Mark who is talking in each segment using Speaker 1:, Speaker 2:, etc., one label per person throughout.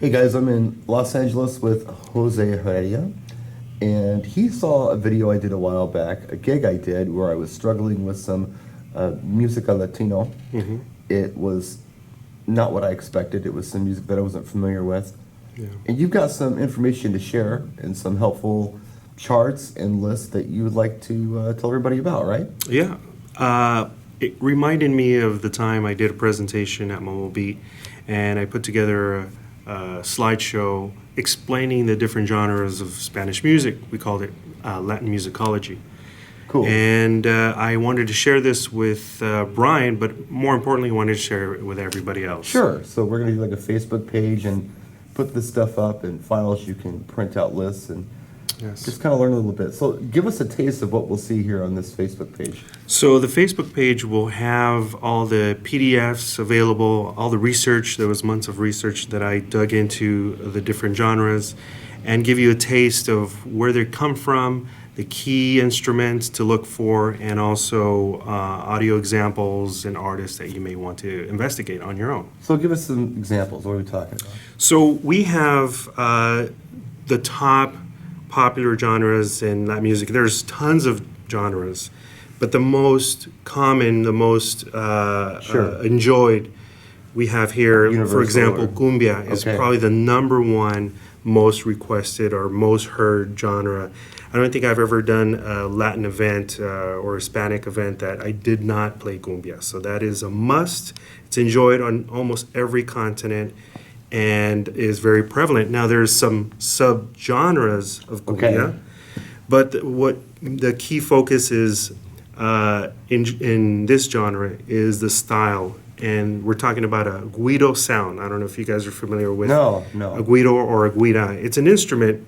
Speaker 1: Hey guys, I'm in Los Angeles with Jose Heredia, and he saw a video I did a while back, a gig I did where I was struggling with some musica latino. It was not what I expected. It was some music that I wasn't familiar with.
Speaker 2: Yeah.
Speaker 1: And you've got some information to share and some helpful charts and lists that you would like to tell everybody about, right?
Speaker 2: Yeah. It reminded me of the time I did a presentation at Momo Beat, and I put together a slideshow explaining the different genres of Spanish music. We called it Latin Musicology.
Speaker 1: Cool.
Speaker 2: And I wanted to share this with Brian, but more importantly, I wanted to share it with everybody else.
Speaker 1: Sure. So we're going to do like a Facebook page and put this stuff up in files you can print out lists and
Speaker 2: Yes.
Speaker 1: just kind of learn a little bit. So give us a taste of what we'll see here on this Facebook page.
Speaker 2: So the Facebook page will have all the PDFs available, all the research. There was months of research that I dug into the different genres, and give you a taste of where they come from, the key instruments to look for, and also audio examples and artists that you may want to investigate on your own.
Speaker 1: So give us some examples. What are we talking about?
Speaker 2: So we have the top popular genres in Latin music. There's tons of genres, but the most common, the most enjoyed we have here,
Speaker 1: Universal
Speaker 2: for example,
Speaker 1: or-
Speaker 2: Cumbia is
Speaker 1: Okay.
Speaker 2: probably the number one most requested or most heard genre. I don't think I've ever done a Latin event or Hispanic event that I did not play Cumbia. So that is a must. It's enjoyed on almost every continent and is very prevalent. Now there's some subgenres of Cumbia,
Speaker 1: Okay.
Speaker 2: but what the key focus is in this genre is the style. And we're talking about a guido sound. I don't know if you guys are familiar with
Speaker 1: No.
Speaker 2: a guido or a guira. It's an instrument,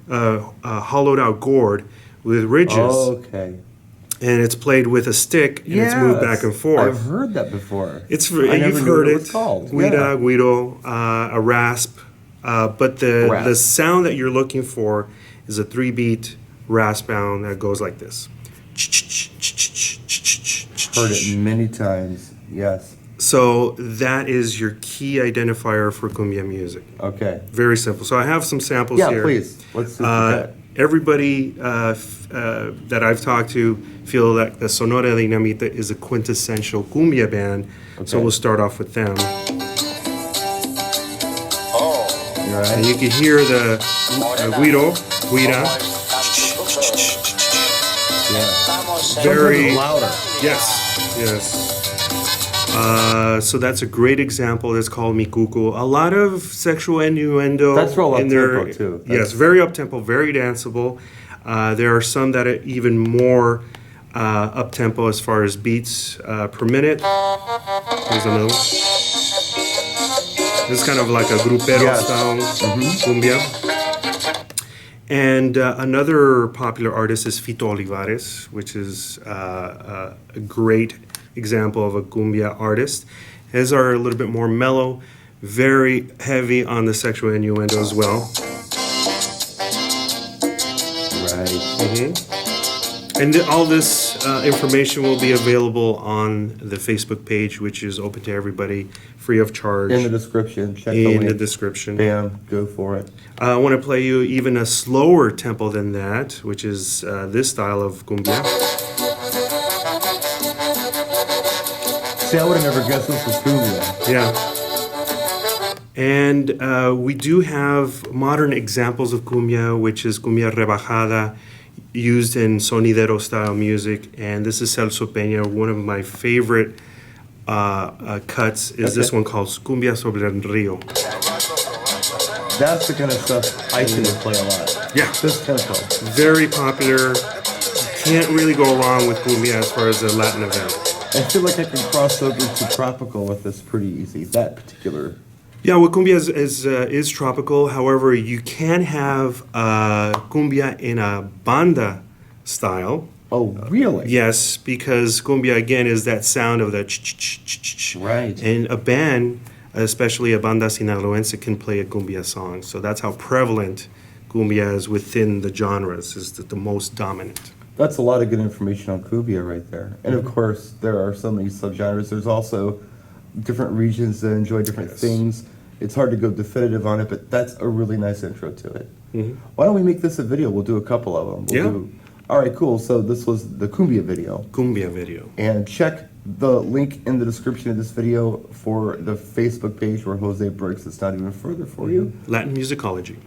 Speaker 2: a hollowed out gourd with ridges,
Speaker 1: Okay.
Speaker 2: and it's played with a stick, and it's moved back and forth.
Speaker 1: I've heard that before.
Speaker 2: It's
Speaker 1: I never
Speaker 2: you've
Speaker 1: knew
Speaker 2: heard
Speaker 1: what
Speaker 2: it.
Speaker 1: it was called.
Speaker 2: Guida,
Speaker 1: Yeah.
Speaker 2: guido, a rasp, but the
Speaker 1: Rasp.
Speaker 2: sound that you're looking for is a 3-beat rasp sound that goes like this.
Speaker 1: Heard it many times. Yes.
Speaker 2: So that is your key identifier for cumbia music.
Speaker 1: Okay.
Speaker 2: Very simple. So I have some samples
Speaker 1: Yeah,
Speaker 2: here.
Speaker 1: please. Let's look at that.
Speaker 2: Everybody that I've talked to feel that the Sonora Dinamita is a quintessential cumbia band. So
Speaker 1: Okay.
Speaker 2: we'll start off with them.
Speaker 1: You're
Speaker 2: And
Speaker 1: right.
Speaker 2: you can hear the guira,
Speaker 1: Yeah.
Speaker 2: very
Speaker 1: Sometimes louder.
Speaker 2: yes. So that's a great example. It's called Mikuku. A lot of sexual innuendo.
Speaker 1: That's real
Speaker 2: in there.
Speaker 1: up-tempo, too.
Speaker 2: Yes,
Speaker 1: That's-
Speaker 2: very up-tempo, very danceable. There are some that are even more up-tempo as far as beats per minute. Here's another one. This is kind of like a grupero
Speaker 1: Yes.
Speaker 2: style cumbia. And another popular artist is Fito Olivares, which is a great example of a cumbia artist. His are a little bit more mellow, very heavy on the sexual innuendo as well.
Speaker 1: Right.
Speaker 2: And all this information will be available on the Facebook page, which is open to everybody, free of charge.
Speaker 1: In the description. Check the
Speaker 2: In
Speaker 1: link.
Speaker 2: the description.
Speaker 1: Bam. Go for it.
Speaker 2: I want to play you even a slower tempo than that, which is this style of cumbia.
Speaker 1: See, I would have never guessed this was Cumbia.
Speaker 2: Yeah. And we do have modern examples of cumbia, which is cumbia rebajada, used in sonidero style music. And this is Celso Piña. One of my favorite cuts is this
Speaker 1: Okay.
Speaker 2: one called Cumbia sobre el Río.
Speaker 1: That's the kind of stuff I tend to play a lot.
Speaker 2: Yeah.
Speaker 1: This tempo.
Speaker 2: Very popular. Can't really go wrong with cumbia as far as a Latin event.
Speaker 1: I feel like I can cross over to tropical with this pretty easy. That particular.
Speaker 2: Yeah, well, cumbia is tropical. However, you can have cumbia in a banda style.
Speaker 1: Oh, really?
Speaker 2: Yes, because cumbia again is that sound of the ch-ch-ch-ch-ch.
Speaker 1: Right.
Speaker 2: And a band, especially a banda sinaloense, can play a cumbia song. So that's how prevalent cumbia is within the genres, is the most dominant.
Speaker 1: That's a lot of good information on Cumbia right there. And of course, there are so many subgenres. There's also different regions that enjoy different
Speaker 2: Yes.
Speaker 1: things. It's hard to go definitive on it, but that's a really nice intro to it. Why don't we make this a video? We'll do a couple of them. All right, cool. So this was the Cumbia video.
Speaker 2: Cumbia video.
Speaker 1: And check the link in the description of this video for the Facebook page where Jose breaks this down even further for you.
Speaker 2: Latin Musicology.